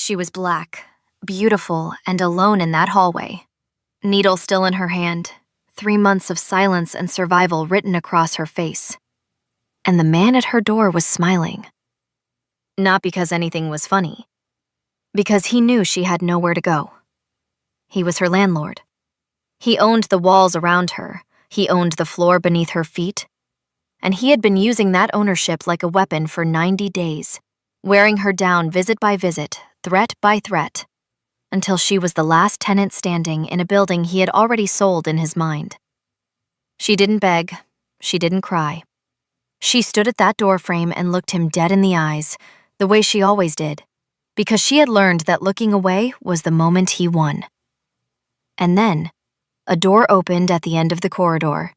She was black, beautiful, and alone in that hallway. Needle still in her hand, 3 months of silence and survival written across her face. And the man at her door was smiling. Not because anything was funny, because he knew she had nowhere to go. He was her landlord. He owned the walls around her, he owned the floor beneath her feet, and he had been using that ownership like a weapon for 90 days, wearing her down visit by visit, threat by threat, until she was the last tenant standing in a building he had already sold in his mind. She didn't beg, she didn't cry. She stood at that doorframe and looked him dead in the eyes, the way she always did, because she had learned that looking away was the moment he won. And then, a door opened at the end of the corridor.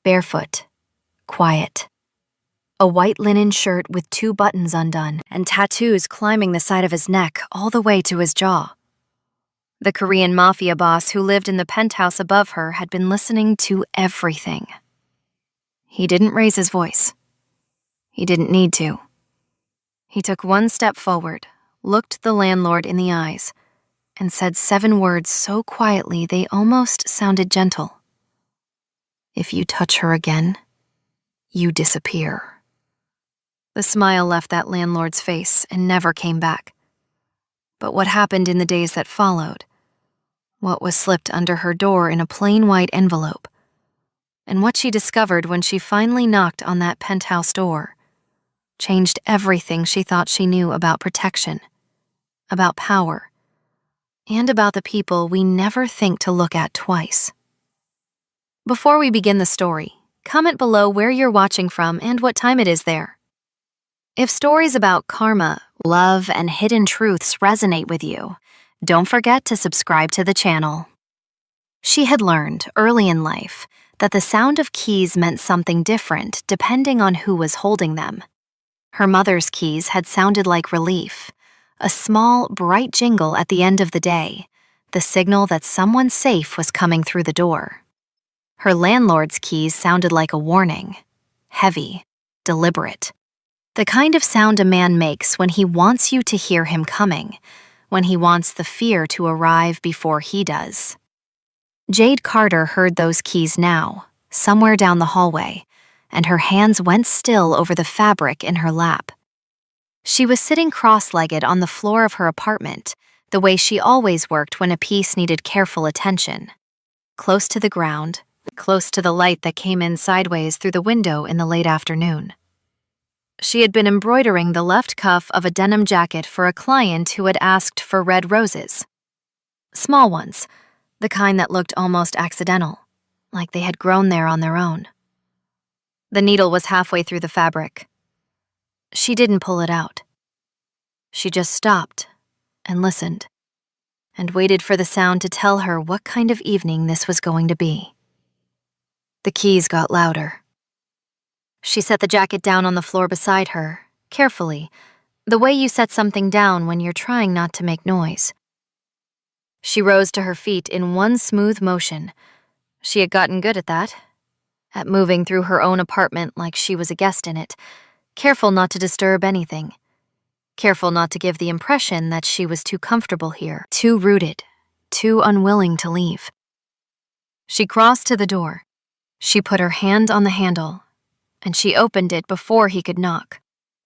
Barefoot, quiet. A white linen shirt with 2 buttons undone and tattoos climbing the side of his neck all the way to his jaw. The Korean Mafia boss who lived in the penthouse above her had been listening to everything. He didn't raise his voice. He didn't need to. He took 1 step forward, looked the landlord in the eyes, and said 7 words so quietly they almost sounded gentle. "If you touch her again, you disappear." The smile left that landlord's face and never came back. But what happened in the days that followed, what was slipped under her door in a plain white envelope, and what she discovered when she finally knocked on that penthouse door, changed everything she thought she knew about protection, about power, and about the people we never think to look at twice. Before we begin the story, comment below where you're watching from and what time it is there. If stories about karma, love, and hidden truths resonate with you, don't forget to subscribe to the channel. She had learned early in life that the sound of keys meant something different depending on who was holding them. Her mother's keys had sounded like relief, a small, bright jingle at the end of the day, the signal that someone safe was coming through the door. Her landlord's keys sounded like a warning, heavy, deliberate. The kind of sound a man makes when he wants you to hear him coming, when he wants the fear to arrive before he does. Jade Carter heard those keys now, somewhere down the hallway, and her hands went still over the fabric in her lap. She was sitting cross-legged on the floor of her apartment, the way she always worked when a piece needed careful attention. Close to the ground, close to the light that came in sideways through the window in the late afternoon. She had been embroidering the left cuff of a denim jacket for a client who had asked for red roses. Small ones, the kind that looked almost accidental, like they had grown there on their own. The needle was halfway through the fabric. She didn't pull it out. She just stopped and listened, and waited for the sound to tell her what kind of evening this was going to be. The keys got louder. She set the jacket down on the floor beside her, carefully, the way you set something down when you're trying not to make noise. She rose to her feet in 1 smooth motion. She had gotten good at that, at moving through her own apartment like she was a guest in it, careful not to disturb anything, careful not to give the impression that she was too comfortable here, too rooted, too unwilling to leave. She crossed to the door. She put her hand on the handle, and she opened it before he could knock,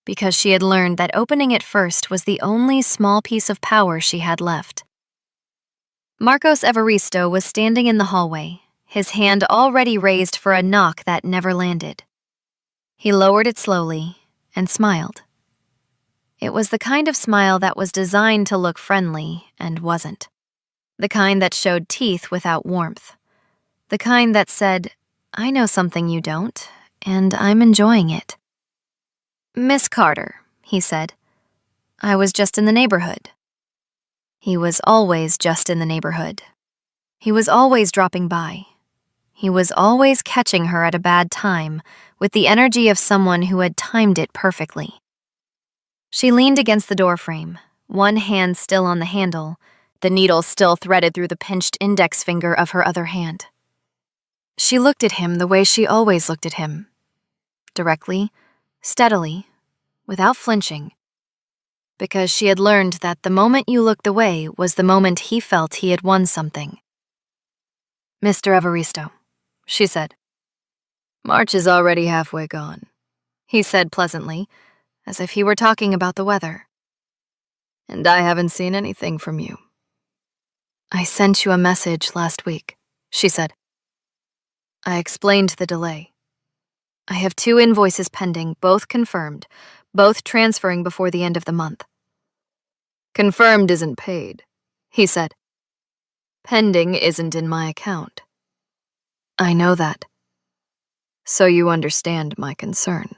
because she had learned that opening it first was the only small piece of power she had left. Marcos Evaristo was standing in the hallway, his hand already raised for a knock that never landed. He lowered it slowly and smiled. It was the kind of smile that was designed to look friendly and wasn't. The kind that showed teeth without warmth. The kind that said, "I know something you don't, and I'm enjoying it." "Miss Carter," he said. "I was just in the neighborhood." He was always just in the neighborhood. He was always dropping by. He was always catching her at a bad time, with the energy of someone who had timed it perfectly. She leaned against the doorframe, 1 hand still on the handle, the needle still threaded through the pinched index finger of her other hand. She looked at him the way she always looked at him. Directly, steadily, without flinching. because she had learned that the moment you looked away was the moment he felt he had won something. "Mr. Evaristo," she said. "March is already halfway gone," he said pleasantly, as if he were talking about the weather. "And I haven't seen anything from you." "I sent you a message last week," she said. I explained the delay. "I have 2 invoices pending, both confirmed, both transferring before the end of the month." "Confirmed isn't paid," he said. "Pending isn't in my account." "I know that." "So you understand my concern."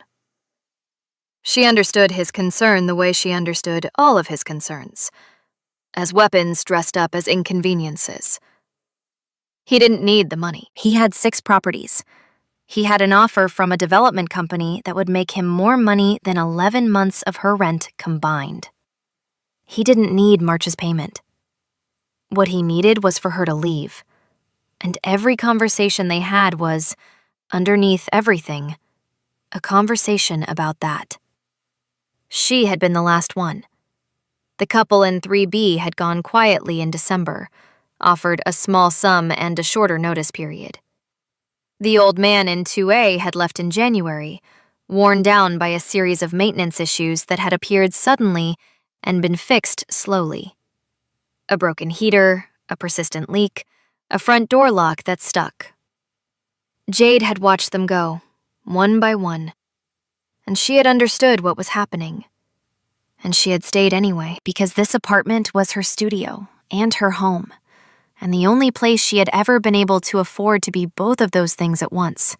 She understood his concern the way she understood all of his concerns, as weapons dressed up as inconveniences. He didn't need the money. He had 6 properties. He had an offer from a development company that would make him more money than 11 months of her rent combined. He didn't need March's payment. What he needed was for her to leave. And every conversation they had was, underneath everything, a conversation about that. She had been the last one. The couple in 3B had gone quietly in December, offered a small sum and a shorter notice period. The old man in 2A had left in January, worn down by a series of maintenance issues that had appeared suddenly and been fixed slowly. A broken heater, a persistent leak, a front door lock that stuck. Jade had watched them go, one by one, and she had understood what was happening. And she had stayed anyway, because this apartment was her studio and her home, and the only place she had ever been able to afford to be both of those things at once.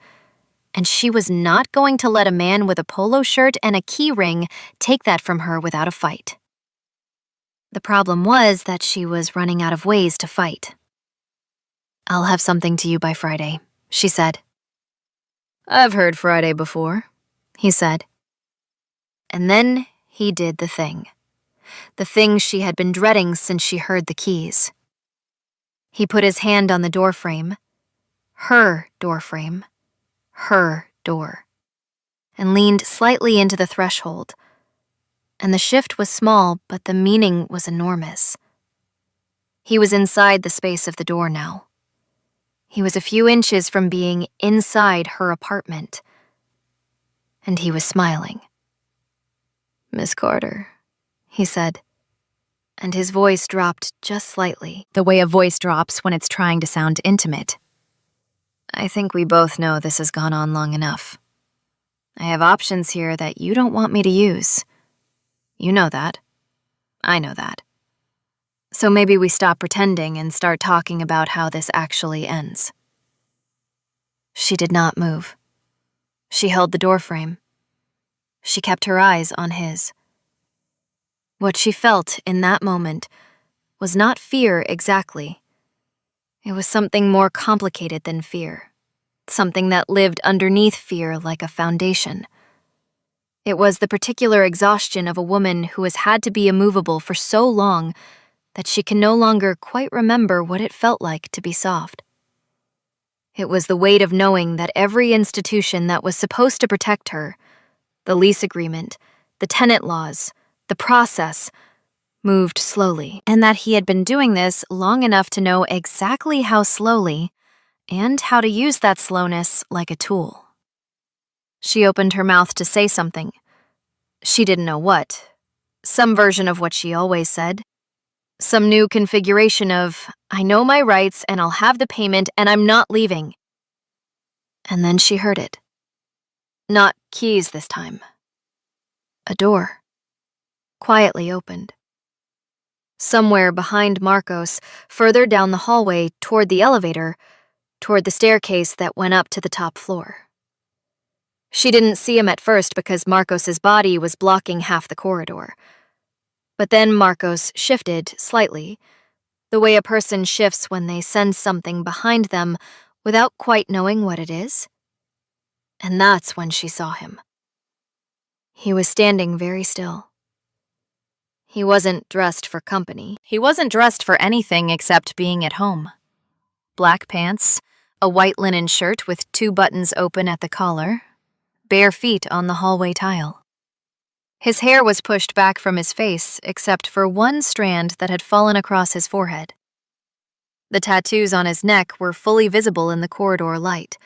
And she was not going to let a man with a polo shirt and a key ring take that from her without a fight. The problem was that she was running out of ways to fight. "I'll have something to you by Friday," she said. "I've heard Friday before," he said. And then he did the thing she had been dreading since she heard the keys. He put his hand on the doorframe, her doorframe, her door, and leaned slightly into the threshold. And the shift was small, but the meaning was enormous. He was inside the space of the door now. He was a few inches from being inside her apartment. And he was smiling. "Miss Carter," he said, and his voice dropped just slightly, the way a voice drops when it's trying to sound intimate. "I think we both know this has gone on long enough. I have options here that you don't want me to use. You know that. I know that. So maybe we stop pretending and start talking about how this actually ends." She did not move. She held the doorframe. She kept her eyes on his. What she felt in that moment was not fear exactly. It was something more complicated than fear, something that lived underneath fear like a foundation. It was the particular exhaustion of a woman who has had to be immovable for so long that she can no longer quite remember what it felt like to be soft. It was the weight of knowing that every institution that was supposed to protect her, the lease agreement, the tenant laws, the process, moved slowly, and that he had been doing this long enough to know exactly how slowly and how to use that slowness like a tool. She opened her mouth to say something. She didn't know what. Some version of what she always said. Some new configuration of, "I know my rights and I'll have the payment and I'm not leaving." And then she heard it. Not keys this time. A door. Quietly opened. Somewhere behind Marcos, further down the hallway toward the elevator, toward the staircase that went up to the top floor. She didn't see him at first because Marcos's body was blocking half the corridor. But then Marcos shifted slightly, the way a person shifts when they sense something behind them without quite knowing what it is. And that's when she saw him. He was standing very still. He wasn't dressed for company. He wasn't dressed for anything except being at home. Black pants, a white linen shirt with 2 buttons open at the collar, bare feet on the hallway tile. His hair was pushed back from his face, except for one strand that had fallen across his forehead. The tattoos on his neck were fully visible in the corridor light,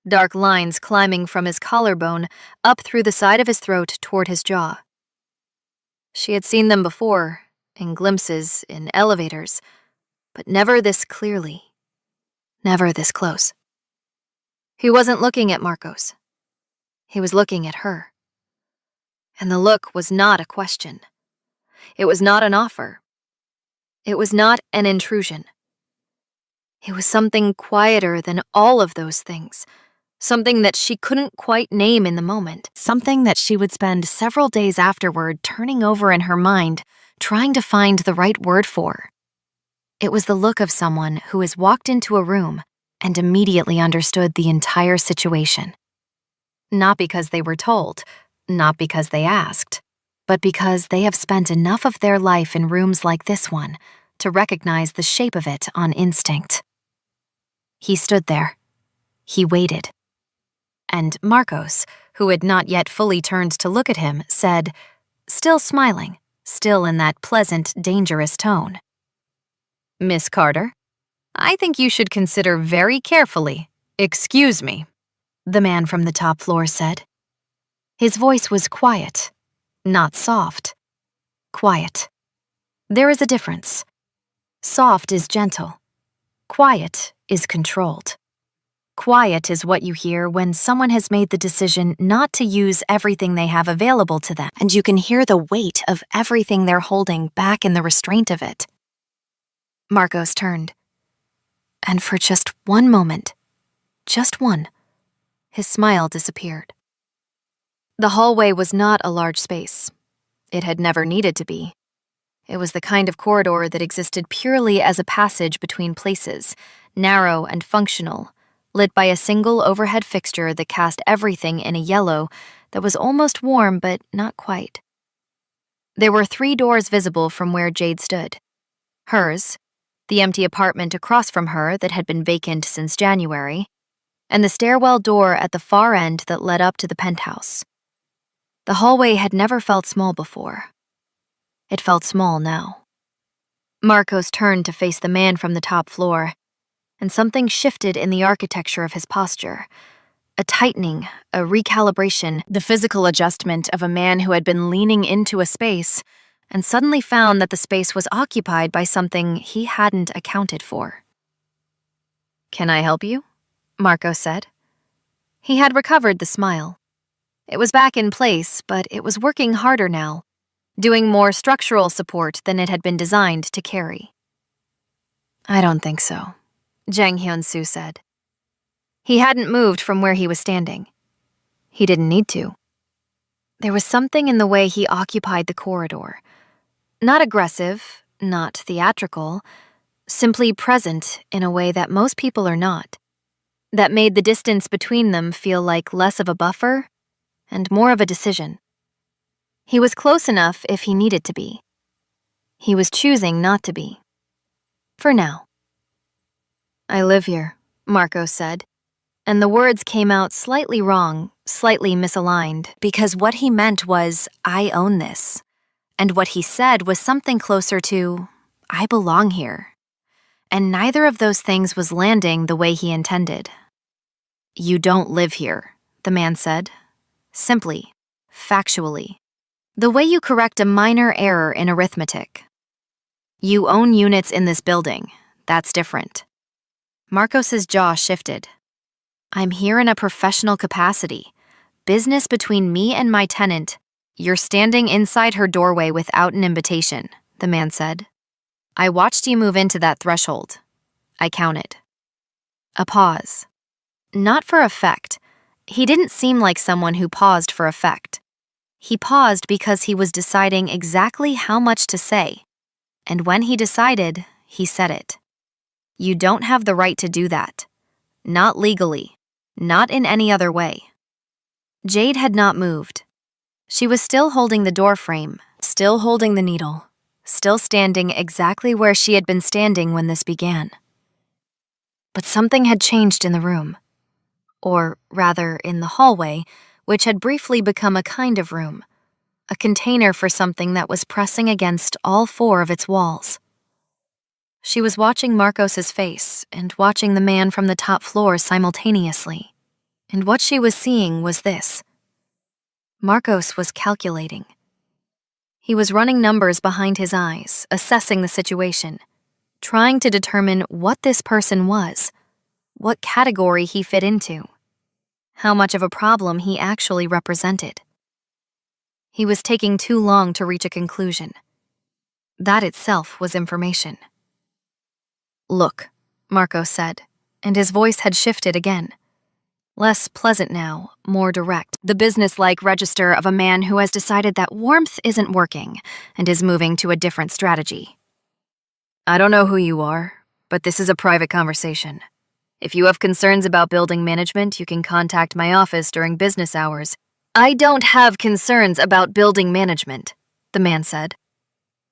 dark lines climbing from his collarbone up through the side of his throat toward his jaw. She had seen them before, in glimpses, in elevators, but never this clearly, never this close. He wasn't looking at Marcos. He was looking at her. And the look was not a question. It was not an offer. It was not an intrusion. It was something quieter than all of those things, something that she couldn't quite name in the moment, something that she would spend several days afterward turning over in her mind, trying to find the right word for. It was the look of someone who has walked into a room and immediately understood the entire situation. Not because they were told, not because they asked, but because they have spent enough of their life in rooms like this one to recognize the shape of it on instinct. He stood there. He waited. And Marcos, who had not yet fully turned to look at him, said, still smiling, still in that pleasant, dangerous tone, "Miss Carter, I think you should consider very carefully. Excuse me," the man from the top floor said. His voice was quiet, not soft. Quiet. There is a difference. Soft is gentle. Quiet is controlled. Quiet is what you hear when someone has made the decision not to use everything they have available to them, and you can hear the weight of everything they're holding back in the restraint of it. Marcos turned. And for just one moment, just one, his smile disappeared. The hallway was not a large space. It had never needed to be. It was the kind of corridor that existed purely as a passage between places, narrow and functional, lit by a single overhead fixture that cast everything in a yellow that was almost warm but not quite. There were 3 doors visible from where Jade stood. Hers, the empty apartment across from her that had been vacant since January, and the stairwell door at the far end that led up to the penthouse. The hallway had never felt small before. It felt small now. Marcos turned to face the man from the top floor, and something shifted in the architecture of his posture. A tightening, a recalibration, the physical adjustment of a man who had been leaning into a space and suddenly found that the space was occupied by something he hadn't accounted for. "Can I help you?" Marcos said. He had recovered the smile. It was back in place, but it was working harder now, doing more structural support than it had been designed to carry. "I don't think so," Jang Hyun-soo said. He hadn't moved from where he was standing. He didn't need to. There was something in the way he occupied the corridor. Not aggressive, not theatrical, simply present in a way that most people are not. That made the distance between them feel like less of a buffer and more of a decision. He was close enough if he needed to be. He was choosing not to be. For now. "I live here," Marcos said, and the words came out slightly wrong, slightly misaligned, because what he meant was, "I own this." And what he said was something closer to, "I belong here." And neither of those things was landing the way he intended. "You don't live here," the man said. Simply, factually. The way you correct a minor error in arithmetic. "You own units in this building. That's different." Marcos's jaw shifted. "I'm here in a professional capacity. Business between me and my tenant. You're standing inside her doorway without an invitation," the man said. "I watched you move into that threshold. I counted." A pause. Not for effect. He didn't seem like someone who paused for effect. He paused because he was deciding exactly how much to say. And when he decided, he said it. "You don't have the right to do that. Not legally. Not in any other way." Jade had not moved. She was still holding the door frame, still holding the needle, still standing exactly where she had been standing when this began. But something had changed in the room. Or rather, in the hallway, which had briefly become a kind of room. a container for something that was pressing against all four of its walls. She was watching Marcos's face and watching the man from the top floor simultaneously, and what she was seeing was this. Marcos was calculating. He was running numbers behind his eyes, assessing the situation, trying to determine what this person was, what category he fit into, how much of a problem he actually represented. He was taking too long to reach a conclusion. That itself was information. "Look," Marcos said, and his voice had shifted again. Less pleasant now, more direct, the business-like register of a man who has decided that warmth isn't working and is moving to a different strategy. "I don't know who you are, but this is a private conversation. If you have concerns about building management, you can contact my office during business hours." "I don't have concerns about building management," the man said.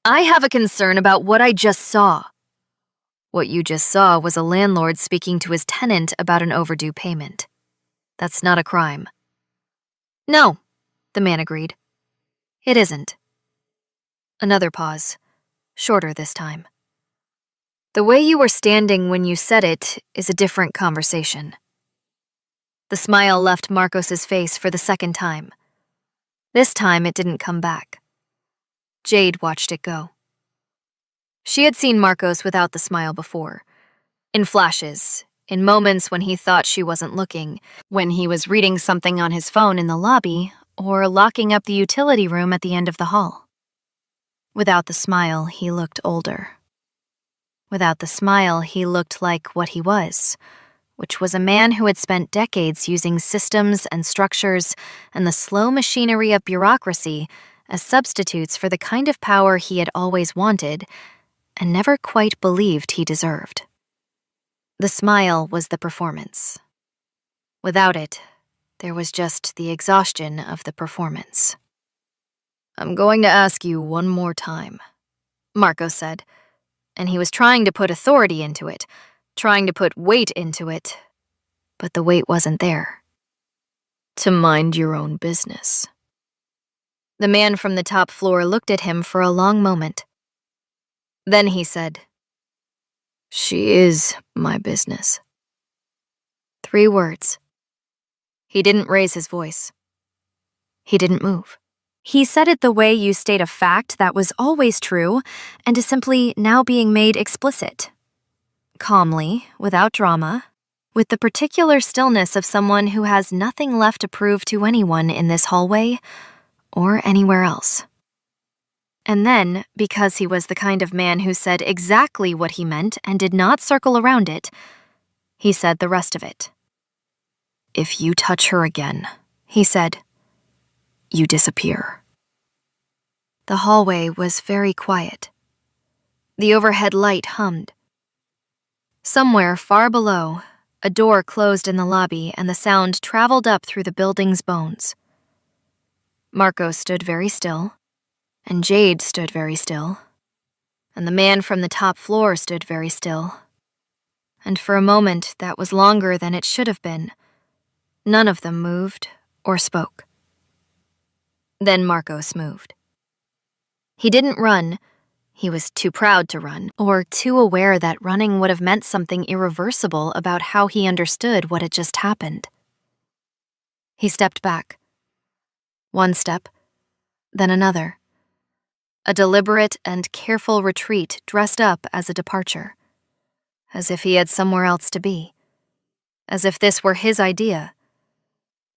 "I have a concern about what I just saw." "What you just saw was a landlord speaking to his tenant about an overdue payment. That's not a crime." "No," the man agreed. "It isn't." Another pause, shorter this time. "The way you were standing when you said it is a different conversation." The smile left Marcos's face for the second time. This time it didn't come back. Jade watched it go. She had seen Marcos without the smile before. In flashes, in moments when he thought she wasn't looking, when he was reading something on his phone in the lobby, or locking up the utility room at the end of the hall. Without the smile, he looked older. Without the smile, he looked like what he was, which was a man who had spent decades using systems and structures and the slow machinery of bureaucracy as substitutes for the kind of power he had always wanted and never quite believed he deserved. The smile was the performance. Without it, there was just the exhaustion of the performance. "I'm going to ask you one more time," Marcos said, and he was trying to put authority into it, trying to put weight into it, but the weight wasn't there. "To mind your own business." The man from the top floor looked at him for a long moment. Then he said, "She is my business." 3 words. He didn't raise his voice. He didn't move. He said it the way you state a fact that was always true and is simply now being made explicit. Calmly, without drama, with the particular stillness of someone who has nothing left to prove to anyone in this hallway or anywhere else. And then, because he was the kind of man who said exactly what he meant and did not circle around it, he said the rest of it. "If you touch her again," he said, "you disappear." The hallway was very quiet. The overhead light hummed. Somewhere far below, a door closed in the lobby and the sound traveled up through the building's bones. Marcos stood very still, and Jade stood very still, and the man from the top floor stood very still. And for a moment that was longer than it should have been, none of them moved or spoke. Then Marcos moved. He didn't run. He was too proud to run, or too aware that running would have meant something irreversible about how he understood what had just happened. He stepped back. 1 step, then another. A deliberate and careful retreat dressed up as a departure. As if he had somewhere else to be. As if this were his idea.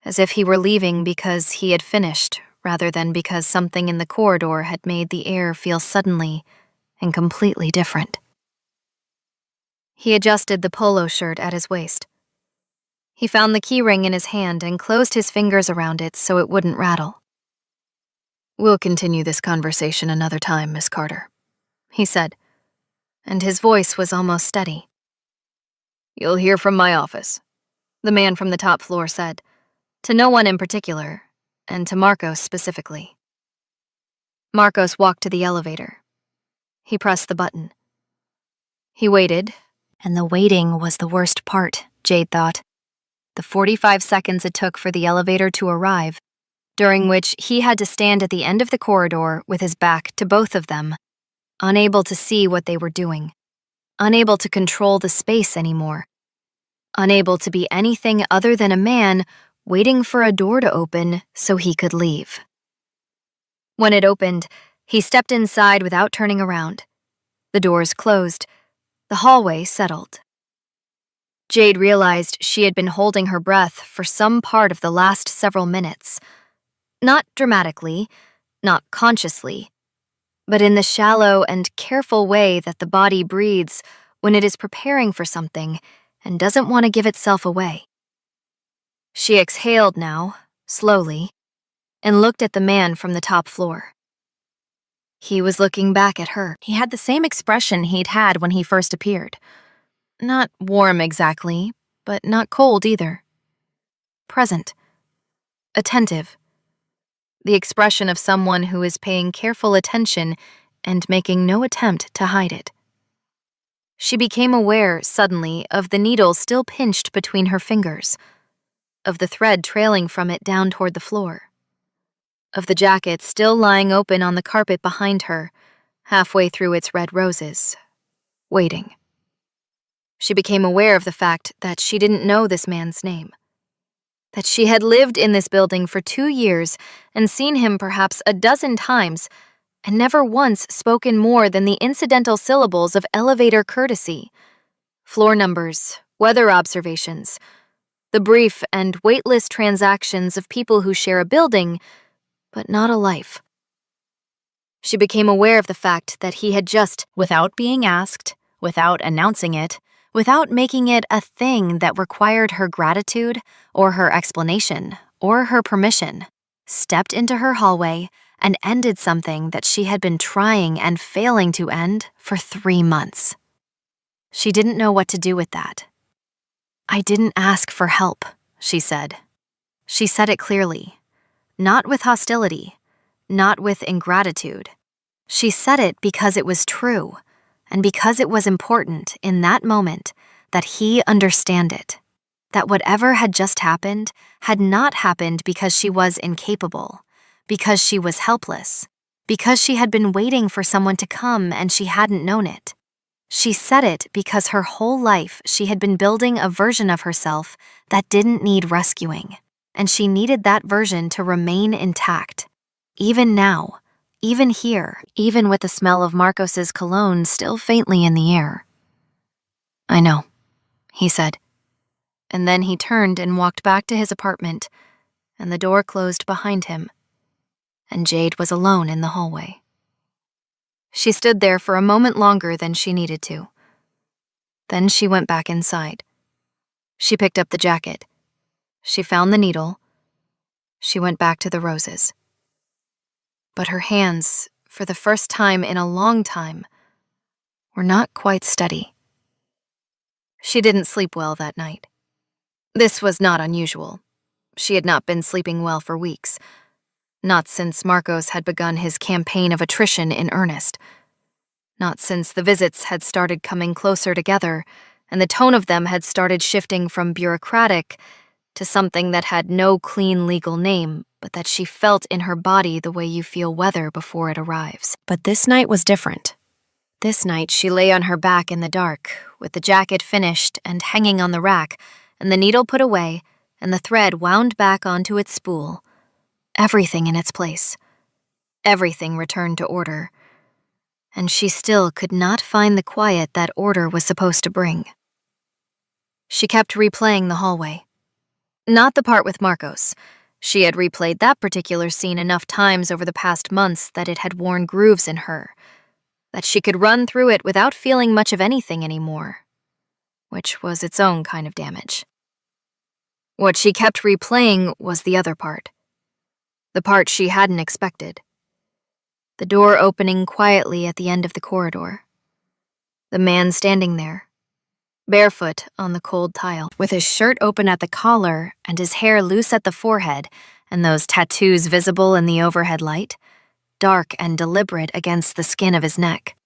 As if he were leaving because he had finished, rather than because something in the corridor had made the air feel suddenly and completely different. He adjusted the polo shirt at his waist. He found the keyring in his hand and closed his fingers around it so it wouldn't rattle. "We'll continue this conversation another time, Miss Carter," he said, and his voice was almost steady. "You'll hear from my office," the man from the top floor said, to no one in particular, and to Marcos specifically. Marcos walked to the elevator. He pressed the button. He waited, and the waiting was the worst part, Jade thought. The 45 seconds it took for the elevator to arrive, during which he had to stand at the end of the corridor with his back to both of them, unable to see what they were doing, unable to control the space anymore, unable to be anything other than a man waiting for a door to open so he could leave. When it opened, he stepped inside without turning around. The doors closed. The hallway settled. Jade realized she had been holding her breath for some part of the last several minutes. Not dramatically, not consciously, but in the shallow and careful way that the body breathes when it is preparing for something and doesn't want to give itself away. She exhaled now, slowly, and looked at the man from the top floor. He was looking back at her. He had the same expression he'd had when he first appeared. Not warm exactly, but not cold either. Present. Attentive. The expression of someone who is paying careful attention and making no attempt to hide it. She became aware, suddenly, of the needle still pinched between her fingers, of the thread trailing from it down toward the floor, of the jacket still lying open on the carpet behind her, halfway through its red roses, waiting. She became aware of the fact that she didn't know this man's name, that she had lived in this building for 2 years and seen him perhaps a dozen times and never once spoken more than the incidental syllables of elevator courtesy, floor numbers, weather observations, the brief and weightless transactions of people who share a building, but not a life. She became aware of the fact that he had just, without being asked, without announcing it, without making it a thing that required her gratitude or her explanation or her permission, stepped into her hallway and ended something that she had been trying and failing to end for 3 months. She didn't know what to do with that. "I didn't ask for help," she said. She said it clearly, not with hostility, not with ingratitude. She said it because it was true, and because it was important in that moment that he understand it, that whatever had just happened had not happened because she was incapable, because she was helpless, because she had been waiting for someone to come and she hadn't known it. She said it because her whole life she had been building a version of herself that didn't need rescuing, and she needed that version to remain intact, even now, even here, even with the smell of Marcos's cologne still faintly in the air. "I know," he said, and then he turned and walked back to his apartment, and the door closed behind him, and Jade was alone in the hallway. She stood there for a moment longer than she needed to. Then she went back inside. She picked up the jacket. She found the needle. She went back to the roses. But her hands, for the first time in a long time, were not quite steady. She didn't sleep well that night. This was not unusual. She had not been sleeping well for weeks. Not since Marcos had begun his campaign of attrition in earnest. Not since the visits had started coming closer together and the tone of them had started shifting from bureaucratic to something that had no clean legal name, but that she felt in her body the way you feel weather before it arrives. But this night was different. This night she lay on her back in the dark, with the jacket finished and hanging on the rack, and the needle put away, and the thread wound back onto its spool. Everything in its place. Everything returned to order. And she still could not find the quiet that order was supposed to bring. She kept replaying the hallway. Not the part with Marcos. She had replayed that particular scene enough times over the past months that it had worn grooves in her, that she could run through it without feeling much of anything anymore, which was its own kind of damage. What she kept replaying was the other part, the part she hadn't expected. The door opening quietly at the end of the corridor. The man standing there, barefoot on the cold tile, with his shirt open at the collar and his hair loose at the forehead and those tattoos visible in the overhead light, dark and deliberate against the skin of his neck.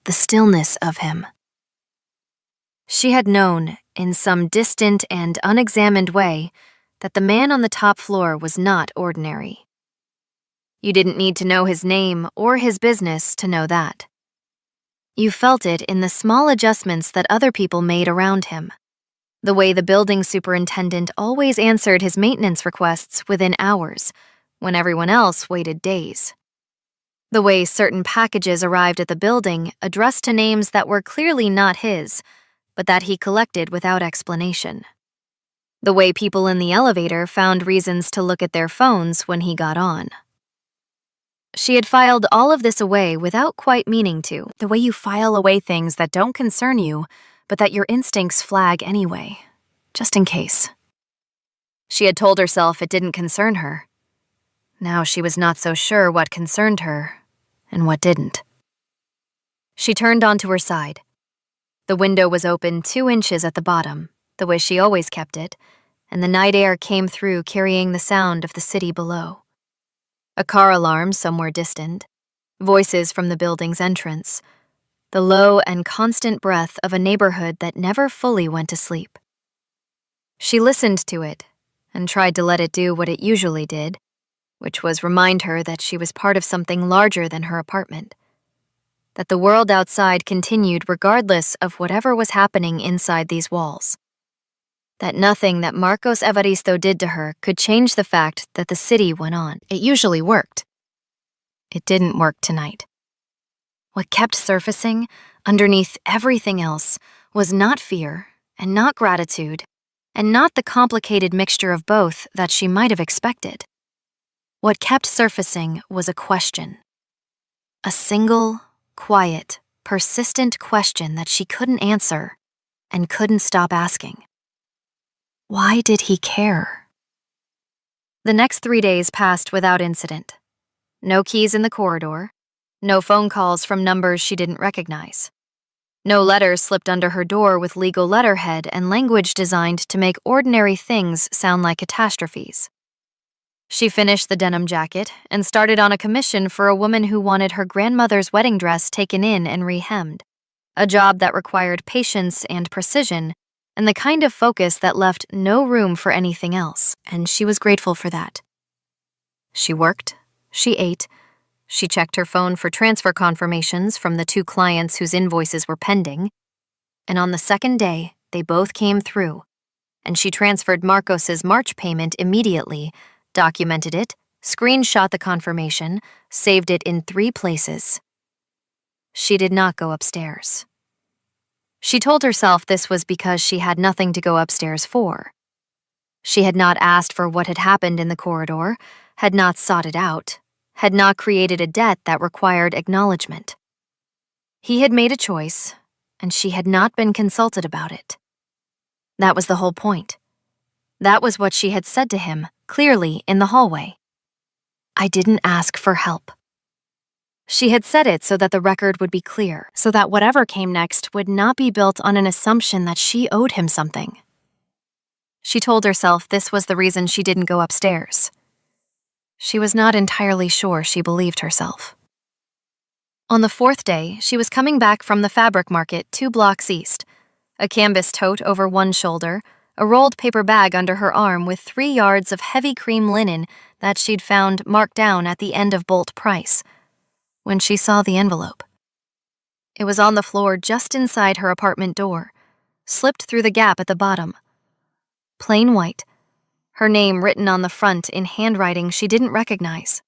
The stillness of him. She had known, in some distant and unexamined way, that the man on the top floor was not ordinary. You didn't need to know his name or his business to know that. You felt it in the small adjustments that other people made around him. The way the building superintendent always answered his maintenance requests within hours, when everyone else waited days. The way certain packages arrived at the building addressed to names that were clearly not his, but that he collected without explanation. The way people in the elevator found reasons to look at their phones when he got on. She had filed all of this away without quite meaning to, the way you file away things that don't concern you, but that your instincts flag anyway, just in case. She had told herself it didn't concern her. Now she was not so sure what concerned her and what didn't. She turned onto her side. The window was open 2 inches at the bottom, the way she always kept it, and the night air came through carrying the sound of the city below. A car alarm somewhere distant, voices from the building's entrance, the low and constant breath of a neighborhood that never fully went to sleep. She listened to it and tried to let it do what it usually did, which was remind her that she was part of something larger than her apartment, that the world outside continued regardless of whatever was happening inside these walls, that nothing that Marcos Evaristo did to her could change the fact that the city went on. It usually worked. It didn't work tonight. What kept surfacing, underneath everything else, was not fear, and not gratitude, and not the complicated mixture of both that she might have expected. What kept surfacing was a question. A single, quiet, persistent question that she couldn't answer, and couldn't stop asking. Why did he care? The next 3 days passed without incident. No keys in the corridor, no phone calls from numbers she didn't recognize. No letters slipped under her door with legal letterhead and language designed to make ordinary things sound like catastrophes. She finished the denim jacket and started on a commission for a woman who wanted her grandmother's wedding dress taken in and rehemmed, a job that required patience and precision, and the kind of focus that left no room for anything else, and she was grateful for that. She worked, she ate, she checked her phone for transfer confirmations from the 2 clients whose invoices were pending, and on the second day, they both came through, and she transferred Marcos's March payment immediately, documented it, screenshot the confirmation, saved it in 3 places. She did not go upstairs. She told herself this was because she had nothing to go upstairs for. She had not asked for what had happened in the corridor, had not sought it out, had not created a debt that required acknowledgement. He had made a choice, and she had not been consulted about it. That was the whole point. That was what she had said to him, clearly in the hallway. I didn't ask for help. She had said it so that the record would be clear, so that whatever came next would not be built on an assumption that she owed him something. She told herself this was the reason she didn't go upstairs. She was not entirely sure she believed herself. On the 4th day, she was coming back from the fabric market 2 blocks east, a canvas tote over one shoulder, a rolled paper bag under her arm with 3 yards of heavy cream linen that she'd found marked down at the end of bolt price, when she saw the envelope. It was on the floor just inside her apartment door, slipped through the gap at the bottom. Plain white, her name written on the front in handwriting she didn't recognize.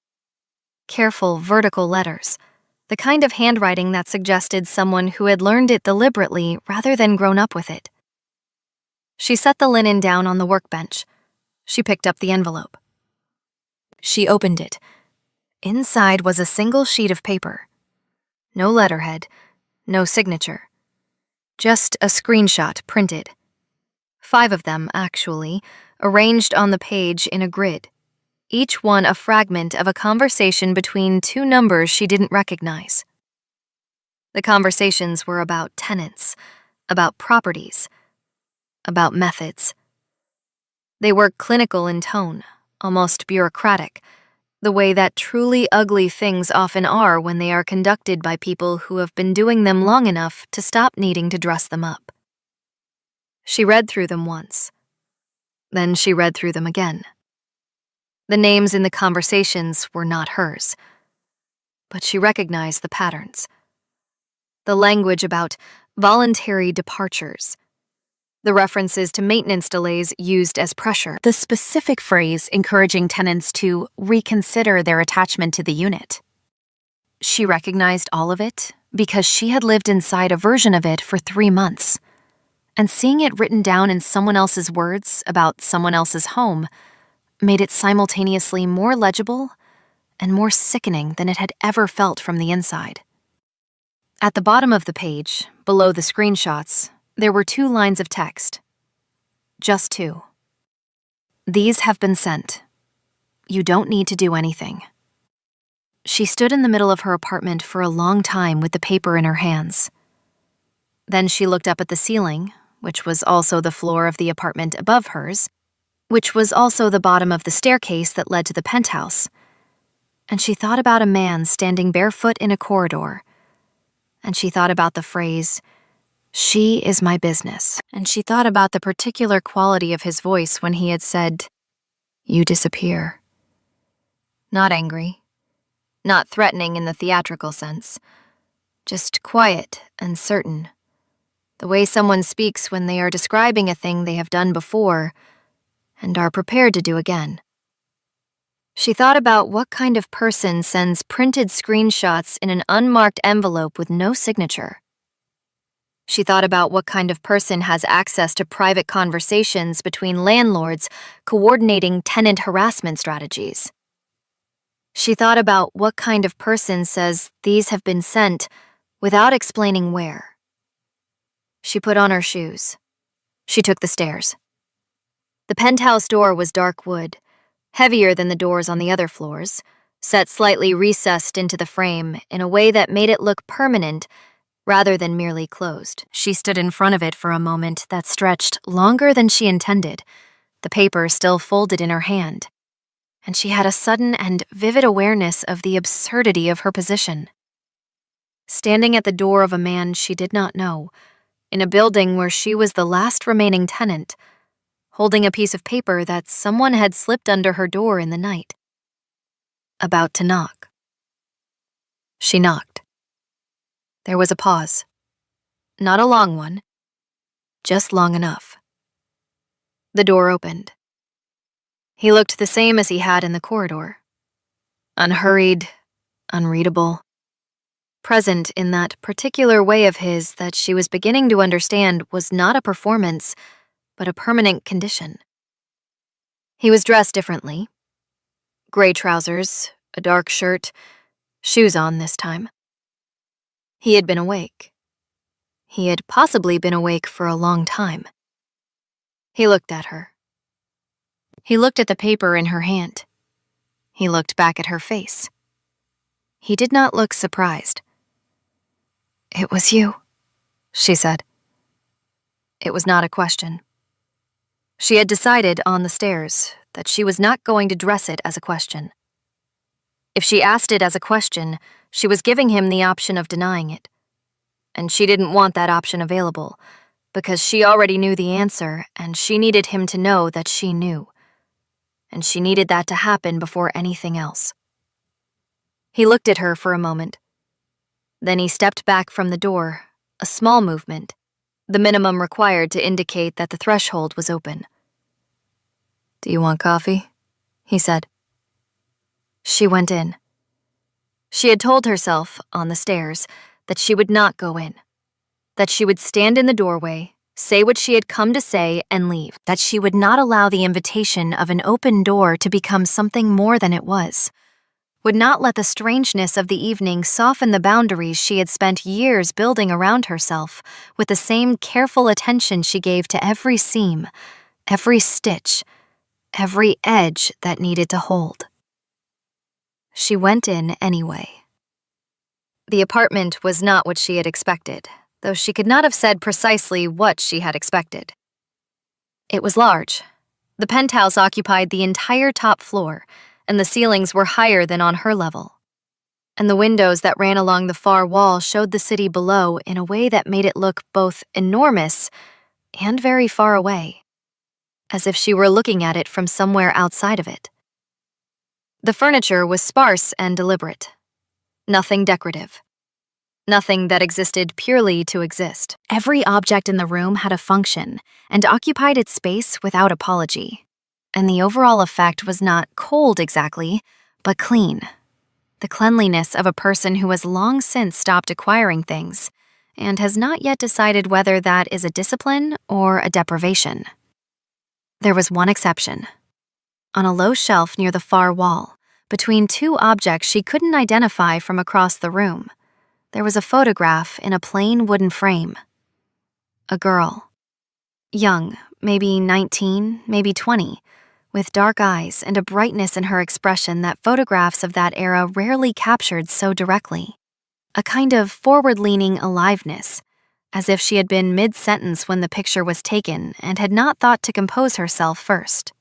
Careful, vertical letters, the kind of handwriting that suggested someone who had learned it deliberately rather than grown up with it. She set the linen down on the workbench. She picked up the envelope. She opened it. Inside was a single sheet of paper. No letterhead, no signature. Just a screenshot printed. 5 of them, actually, arranged on the page in a grid, each one a fragment of a conversation between 2 numbers she didn't recognize. The conversations were about tenants, about properties, about methods. They were clinical in tone, almost bureaucratic, the way that truly ugly things often are when they are conducted by people who have been doing them long enough to stop needing to dress them up. She read through them once. Then she read through them again. The names in the conversations were not hers, but she recognized the patterns. The language about voluntary departures, the references to maintenance delays used as pressure, the specific phrase encouraging tenants to reconsider their attachment to the unit. She recognized all of it because she had lived inside a version of it for 3 months, and seeing it written down in someone else's words about someone else's home made it simultaneously more legible and more sickening than it had ever felt from the inside. At the bottom of the page, below the screenshots, there were 2 lines of text. Just 2. These have been sent. You don't need to do anything. She stood in the middle of her apartment for a long time with the paper in her hands. Then she looked up at the ceiling, which was also the floor of the apartment above hers, which was also the bottom of the staircase that led to the penthouse. And she thought about a man standing barefoot in a corridor. And she thought about the phrase, "She is my business." And she thought about the particular quality of his voice when he had said, "You disappear." Not angry, not threatening in the theatrical sense, just quiet and certain. The way someone speaks when they are describing a thing they have done before and are prepared to do again. She thought about what kind of person sends printed screenshots in an unmarked envelope with no signature. She thought about what kind of person has access to private conversations between landlords coordinating tenant harassment strategies. She thought about what kind of person says these have been sent without explaining where. She put on her shoes. She took the stairs. The penthouse door was dark wood, heavier than the doors on the other floors, set slightly recessed into the frame in a way that made it look permanent rather than merely closed. She stood in front of it for a moment that stretched longer than she intended, the paper still folded in her hand, and she had a sudden and vivid awareness of the absurdity of her position. Standing at the door of a man she did not know, in a building where she was the last remaining tenant, holding a piece of paper that someone had slipped under her door in the night. About to knock. She knocked. There was a pause. Not a long one, just long enough. The door opened. He looked the same as he had in the corridor. Unhurried, unreadable. Present in that particular way of his that she was beginning to understand was not a performance, but a permanent condition. He was dressed differently. Gray trousers, a dark shirt, shoes on this time. He had been awake. He had possibly been awake for a long time. He looked at her. He looked at the paper in her hand. He looked back at her face. He did not look surprised. "It was you," she said. It was not a question. She had decided on the stairs that she was not going to dress it as a question. If she asked it as a question, she was giving him the option of denying it. And she didn't want that option available, because she already knew the answer, and she needed him to know that she knew. And she needed that to happen before anything else. He looked at her for a moment. Then he stepped back from the door, a small movement, the minimum required to indicate that the threshold was open. "Do you want coffee?" he said. She went in. She had told herself, on the stairs, that she would not go in, that she would stand in the doorway, say what she had come to say, and leave, that she would not allow the invitation of an open door to become something more than it was, would not let the strangeness of the evening soften the boundaries she had spent years building around herself with the same careful attention she gave to every seam, every stitch, every edge that needed to hold. She went in anyway. The apartment was not what she had expected, though she could not have said precisely what she had expected. It was large. The penthouse occupied the entire top floor, and the ceilings were higher than on her level. And the windows that ran along the far wall showed the city below in a way that made it look both enormous and very far away. as if she were looking at it from somewhere outside of it. The furniture was sparse and deliberate. Nothing decorative. Nothing that existed purely to exist. Every object in the room had a function and occupied its space without apology. And the overall effect was not cold exactly, but clean. The cleanliness of a person who has long since stopped acquiring things and has not yet decided whether that is a discipline or a deprivation. There was one exception. On a low shelf near the far wall, between two objects she couldn't identify from across the room, there was a photograph in a plain wooden frame. A girl. Young, maybe 19, maybe 20, with dark eyes and a brightness in her expression that photographs of that era rarely captured so directly. A kind of forward-leaning aliveness, as if she had been mid-sentence when the picture was taken and had not thought to compose herself first.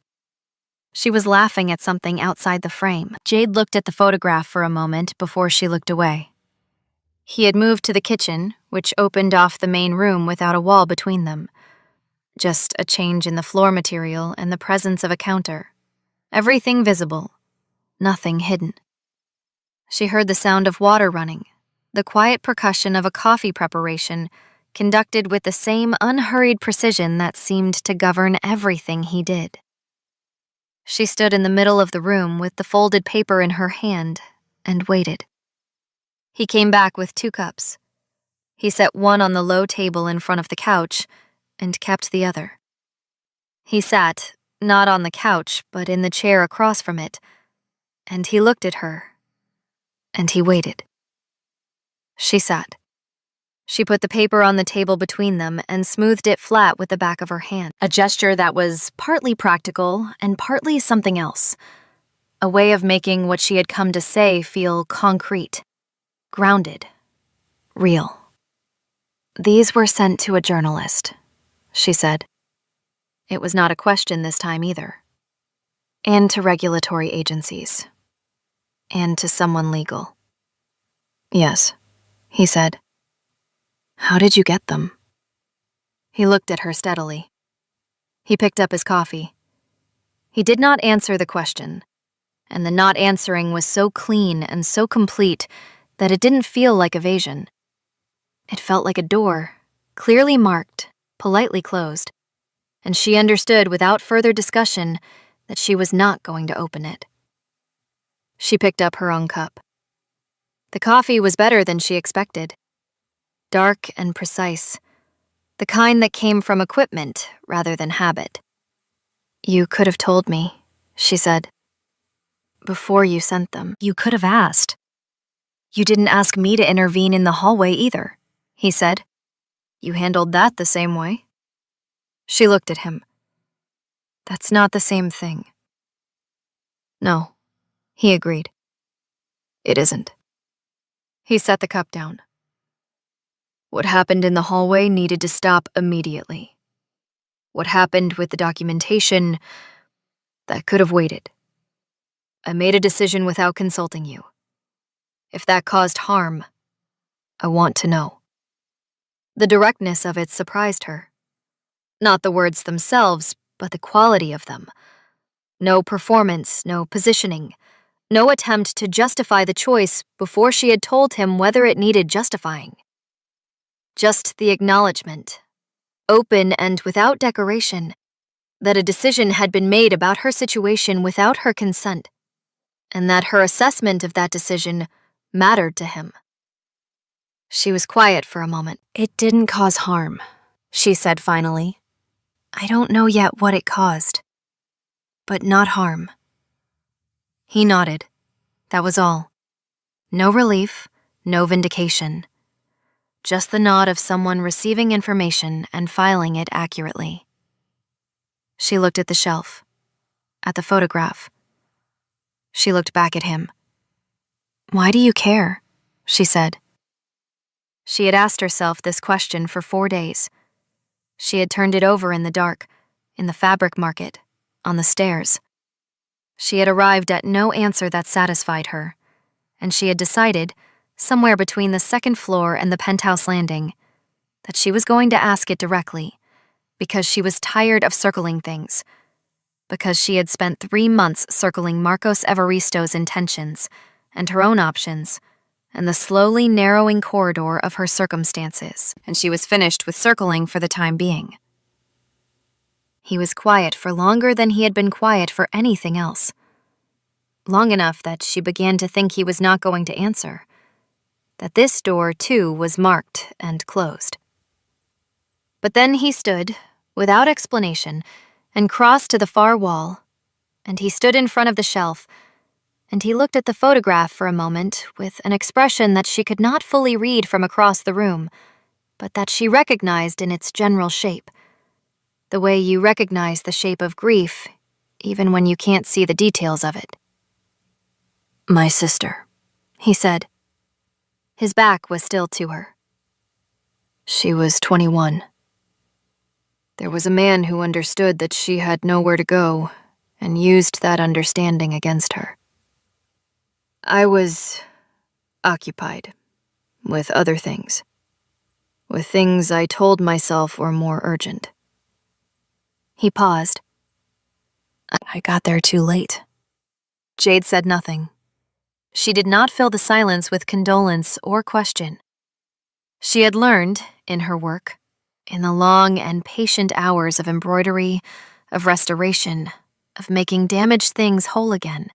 She was laughing at something outside the frame. Jade looked at the photograph for a moment before she looked away. He had moved to the kitchen, which opened off the main room without a wall between them. Just a change in the floor material and the presence of a counter. Everything visible, nothing hidden. She heard the sound of water running, the quiet percussion of a coffee preparation, conducted with the same unhurried precision that seemed to govern everything he did. She stood in the middle of the room with the folded paper in her hand and waited. He came back with 2 cups. He set one on the low table in front of the couch and kept the other. He sat, not on the couch, but in the chair across from it, and he looked at her, and he waited. She sat. She put the paper on the table between them and smoothed it flat with the back of her hand, a gesture that was partly practical and partly something else, a way of making what she had come to say feel concrete, grounded, real. "These were sent to a journalist," she said. It was not a question this time either. "And to regulatory agencies. And to someone legal." "Yes," he said. "How did you get them?" He looked at her steadily. He picked up his coffee. He did not answer the question, and the not answering was so clean and so complete that it didn't feel like evasion. It felt like a door, clearly marked, politely closed, and she understood without further discussion that she was not going to open it. She picked up her own cup. The coffee was better than she expected. Dark and precise, the kind that came from equipment rather than habit. "You could have told me," she said. "Before you sent them. You could have asked. You didn't ask me to intervene in the hallway either," he said. "You handled that the same way." She looked at him. "That's not the same thing." "No," he agreed. "It isn't." He set the cup down. "What happened in the hallway needed to stop immediately. What happened with the documentation, that could have waited. I made a decision without consulting you. If that caused harm, I want to know." The directness of it surprised her. Not the words themselves, but the quality of them. No performance, no positioning, no attempt to justify the choice before she had told him whether it needed justifying. Just the acknowledgement, open and without decoration, that a decision had been made about her situation without her consent, and that her assessment of that decision mattered to him. She was quiet for a moment. "It didn't cause harm," she said finally. "I don't know yet what it caused, but not harm." He nodded. That was all. No relief, no vindication. Just the nod of someone receiving information and filing it accurately. She looked at the shelf, at the photograph. She looked back at him. "Why do you care?" she said. She had asked herself this question for 4 days. She had turned it over in the dark, in the fabric market, on the stairs. She had arrived at no answer that satisfied her, and she had decided, somewhere between the second floor and the penthouse landing, that she was going to ask it directly, because she was tired of circling things, because she had spent 3 months circling Marcos Evaristo's intentions and her own options and the slowly narrowing corridor of her circumstances, and she was finished with circling for the time being. He was quiet for longer than he had been quiet for anything else. Long enough that she began to think he was not going to answer, that this door, too, was marked and closed. But then he stood, without explanation, and crossed to the far wall, and he stood in front of the shelf, and he looked at the photograph for a moment with an expression that she could not fully read from across the room, but that she recognized in its general shape, the way you recognize the shape of grief, even when you can't see the details of it. "My sister," he said. His back was still to her. "She was 21. There was a man who understood that she had nowhere to go and used that understanding against her. I was occupied with other things, with things I told myself were more urgent." He paused. "I got there too late." Jade said nothing. She did not fill the silence with condolence or question. She had learned, in her work, in the long and patient hours of embroidery, of restoration, of making damaged things whole again,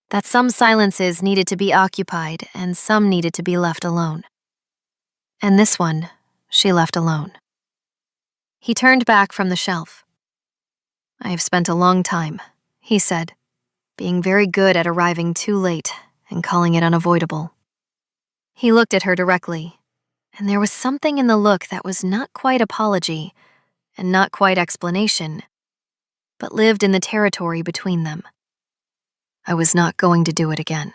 that some silences needed to be occupied and some needed to be left alone. And this one, she left alone. He turned back from the shelf. "I have spent a long time," he said, "being very good at arriving too late and calling it unavoidable." He looked at her directly, and there was something in the look that was not quite apology and not quite explanation, but lived in the territory between them. "I was not going to do it again."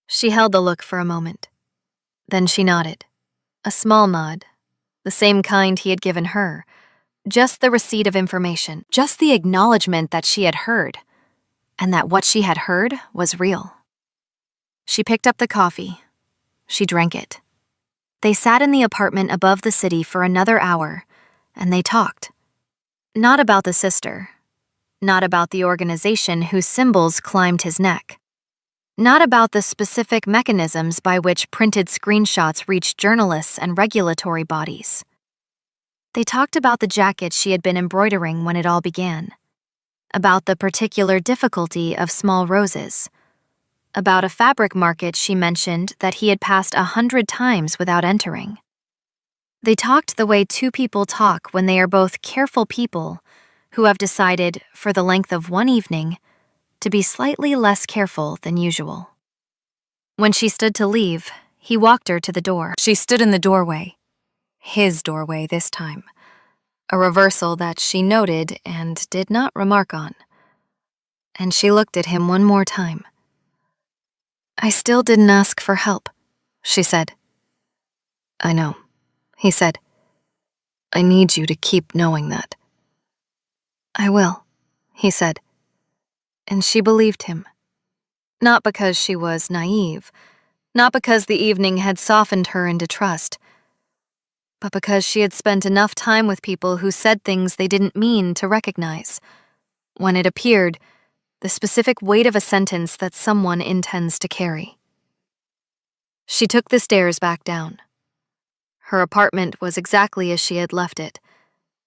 She held the look for a moment. Then she nodded, a small nod, the same kind he had given her, just the receipt of information, just the acknowledgement that she had heard, and that what she had heard was real. She picked up the coffee. She drank it. They sat in the apartment above the city for another hour, and they talked. Not about the sister, not about the organization whose symbols climbed his neck, not about the specific mechanisms by which printed screenshots reached journalists and regulatory bodies. They talked about the jacket she had been embroidering when it all began, about the particular difficulty of small roses, about a fabric market she mentioned that he had passed 100 times without entering. They talked the way two people talk when they are both careful people who have decided, for the length of one evening, to be slightly less careful than usual. When she stood to leave, he walked her to the door. She stood in the doorway. His doorway this time. A reversal that she noted and did not remark on. And she looked at him one more time. "I still didn't ask for help," she said. "I know," he said. "I need you to keep knowing that." "I will," he said. And she believed him. Not because she was naive, not because the evening had softened her into trust, but because she had spent enough time with people who said things they didn't mean to recognize. When it appeared, the specific weight of a sentence that someone intends to carry. She took the stairs back down. Her apartment was exactly as she had left it,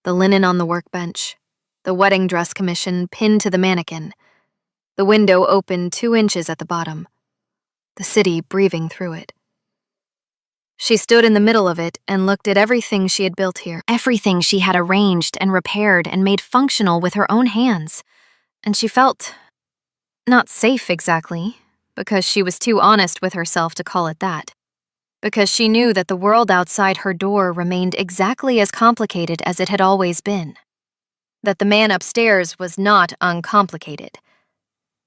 the linen on the workbench, the wedding dress commission pinned to the mannequin, the window open 2 inches at the bottom, the city breathing through it. She stood in the middle of it and looked at everything she had built here, everything she had arranged and repaired and made functional with her own hands, and she felt not safe exactly, because she was too honest with herself to call it that, because she knew that the world outside her door remained exactly as complicated as it had always been, that the man upstairs was not uncomplicated,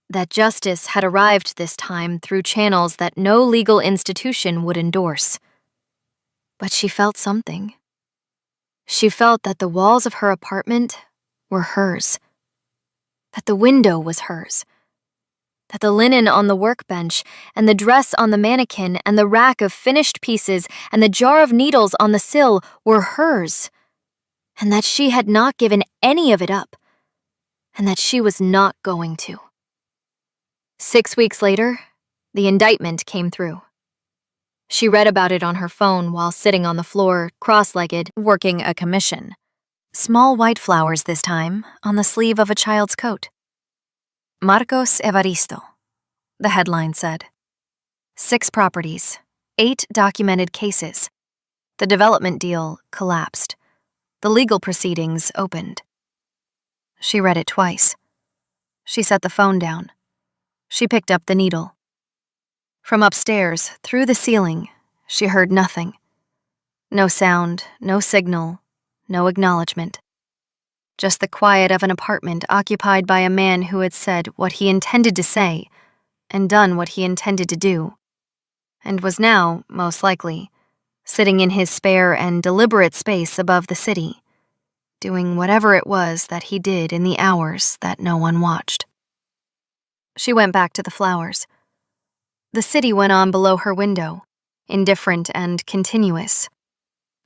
that justice had arrived this time through channels that no legal institution would endorse. But she felt something. She felt that the walls of her apartment were hers, that the window was hers, that the linen on the workbench and the dress on the mannequin and the rack of finished pieces and the jar of needles on the sill were hers, and that she had not given any of it up, and that she was not going to. 6 weeks later, the indictment came through. She read about it on her phone while sitting on the floor, cross-legged, working a commission. Small white flowers this time on the sleeve of a child's coat. Marcos Evaristo, the headline said. 6 properties, 8 documented cases. The development deal collapsed. The legal proceedings opened. She read it twice. She set the phone down. She picked up the needle. From upstairs, through the ceiling, she heard nothing. No sound, no signal, no acknowledgement. Just the quiet of an apartment occupied by a man who had said what he intended to say and done what he intended to do, and was now, most likely, sitting in his spare and deliberate space above the city, doing whatever it was that he did in the hours that no one watched. She went back to the flowers. The city went on below her window, indifferent and continuous,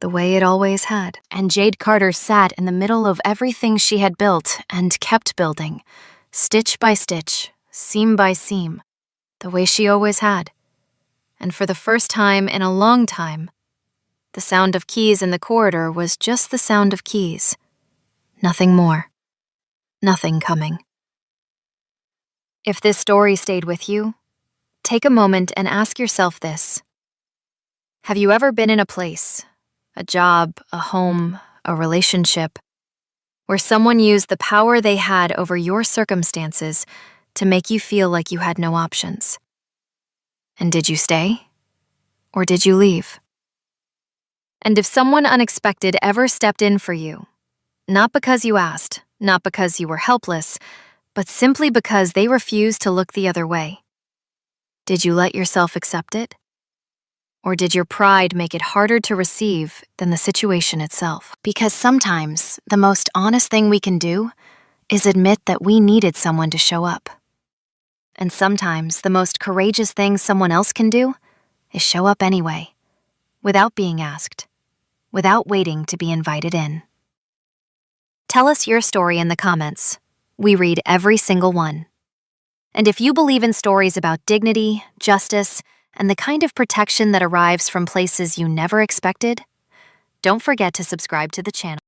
the way it always had. And Jade Carter sat in the middle of everything she had built and kept building, stitch by stitch, seam by seam, the way she always had. And for the first time in a long time, the sound of keys in the corridor was just the sound of keys. Nothing more. Nothing coming. If this story stayed with you, take a moment and ask yourself this. Have you ever been in a place, a job, a home, a relationship, where someone used the power they had over your circumstances to make you feel like you had no options? And did you stay? Or did you leave? And if someone unexpected ever stepped in for you, not because you asked, not because you were helpless, but simply because they refused to look the other way, did you let yourself accept it? Or did your pride make it harder to receive than the situation itself? Because sometimes the most honest thing we can do is admit that we needed someone to show up. And sometimes the most courageous thing someone else can do is show up anyway, without being asked, without waiting to be invited in. Tell us your story in the comments. We read every single one. And if you believe in stories about dignity, justice, and the kind of protection that arrives from places you never expected, don't forget to subscribe to the channel.